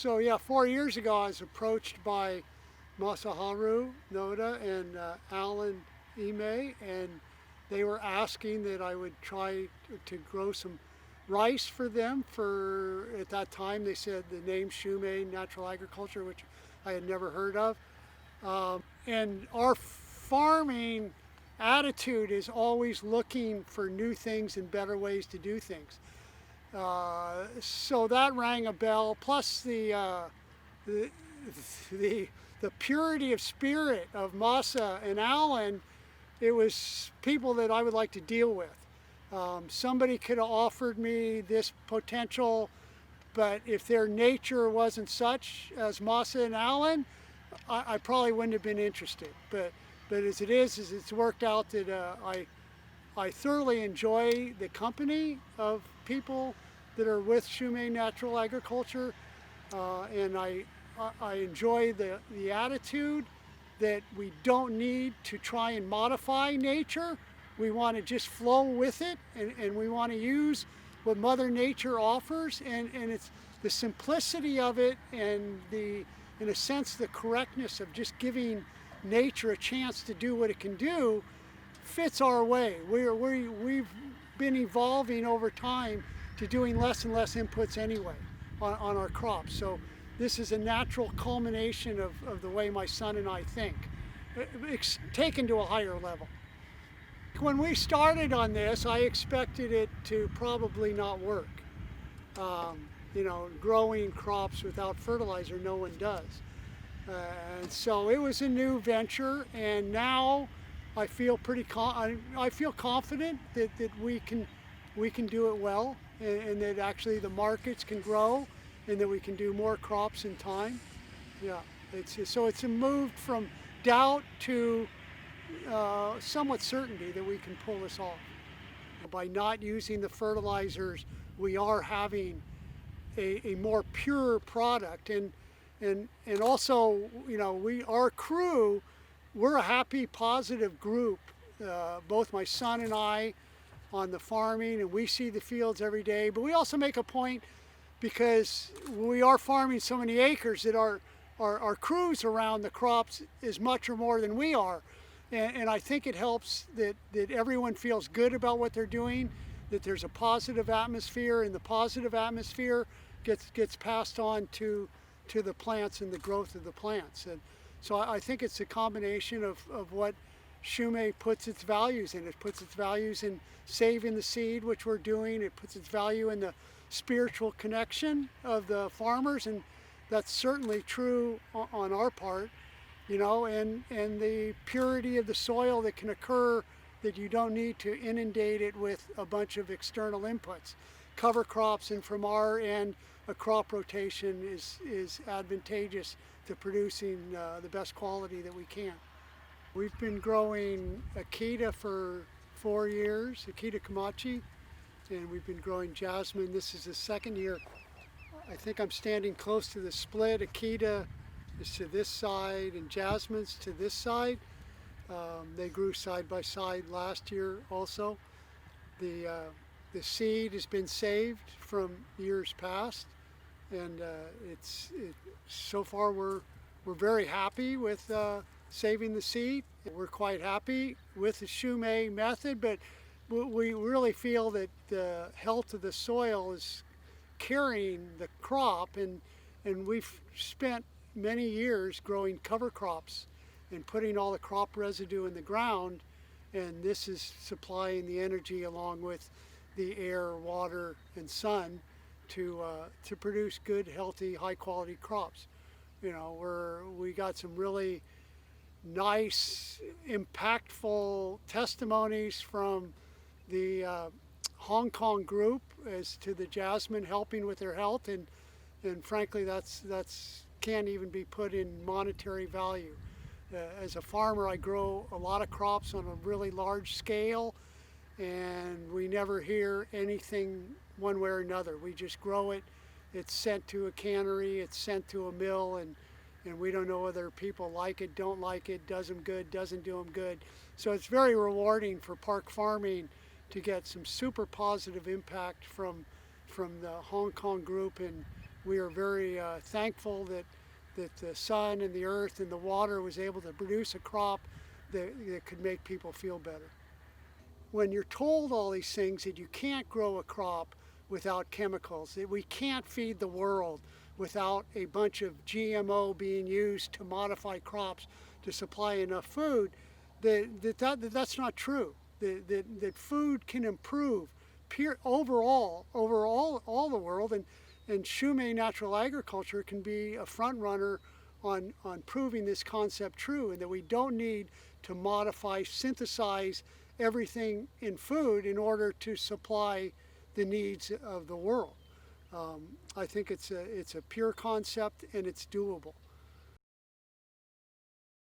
So yeah, 4 years ago I was approached by Masaharu Noda and Alan Ime, and they were asking that I would try to grow some rice for them. For at that time they said the name Shumei Natural Agriculture, which I had never heard of. And our farming attitude is always looking for new things and better ways to do things. So that rang a bell. Plus the, the, the purity of spirit of Masa and Alan, it was people that I would like to deal with. Somebody could have offered me this potential, but if their nature wasn't such as Masa and Alan, I probably wouldn't have been interested. But as it is it's worked out that I thoroughly enjoy the company of people that are with Shumei Natural Agriculture, and I enjoy the attitude that we don't need to try and modify nature. We want to just flow with it, and we want to use what Mother Nature offers, and it's the simplicity of it, and in a sense the correctness of just giving nature a chance to do what it can do fits our way. We've been evolving over time to doing less and less inputs anyway on our crops. So this is a natural culmination of the way my son and I think, taken to a higher level. When we started on this, I expected it to probably not work. Growing crops without fertilizer, no one does. And so it was a new venture, and now I feel I feel confident that we can do it well, and that actually the markets can grow, and that we can do more crops in time. Yeah, it's a move from doubt to somewhat certainty that we can pull this off. By not using the fertilizers, we are having a more pure product, and also, our crew, we're a happy, positive group. Both my son and I on the farming, and we see the fields every day. But we also make a point, because we are farming so many acres, that our crews around the crops is much or more than we are. And I think it helps that everyone feels good about what they're doing, that there's a positive atmosphere, and the positive atmosphere gets passed on to the plants and the growth of the plants. And so I think it's a combination of what Shumei puts its values in. It puts its values in saving the seed, which we're doing. It puts its value in the spiritual connection of the farmers, and that's certainly true on our part. And the purity of the soil that can occur, that you don't need to inundate it with a bunch of external inputs. Cover crops, and from our end, a crop rotation is advantageous to producing the best quality that we can. We've been growing Akita for 4 years, Akita Komachi, and we've been growing jasmine. This is the second year. I think I'm standing close to the split. Akita is to this side and jasmine's to this side. They grew side by side last year also. The seed has been saved from years past, and so far we're very happy with saving the seed. We're quite happy with the Shumei method, but we really feel that the health of the soil is carrying the crop, and we've spent many years growing cover crops and putting all the crop residue in the ground, and this is supplying the energy along with the air, water, and sun to produce good, healthy, high-quality crops. We got some really nice, impactful testimonies from the Hong Kong group as to the jasmine helping with their health, and frankly, that's can't even be put in monetary value. As a farmer, I grow a lot of crops on a really large scale, and we never hear anything one way or another. We just grow it, it's sent to a cannery, it's sent to a mill, and we don't know whether people like it, don't like it, does them good, doesn't do them good. So it's very rewarding for park farming to get some super positive impact from the Hong Kong group, and we are very thankful that the sun and the earth and the water was able to produce a crop that could make people feel better. When you're told all these things, that you can't grow a crop without chemicals, that we can't feed the world without a bunch of GMO being used to modify crops to supply enough food, that's not true. That food can improve overall all the world, and Shumei natural agriculture can be a front runner on proving this concept true, and that we don't need to modify, synthesize everything in food in order to supply the needs of the world. I think it's a pure concept and it's doable.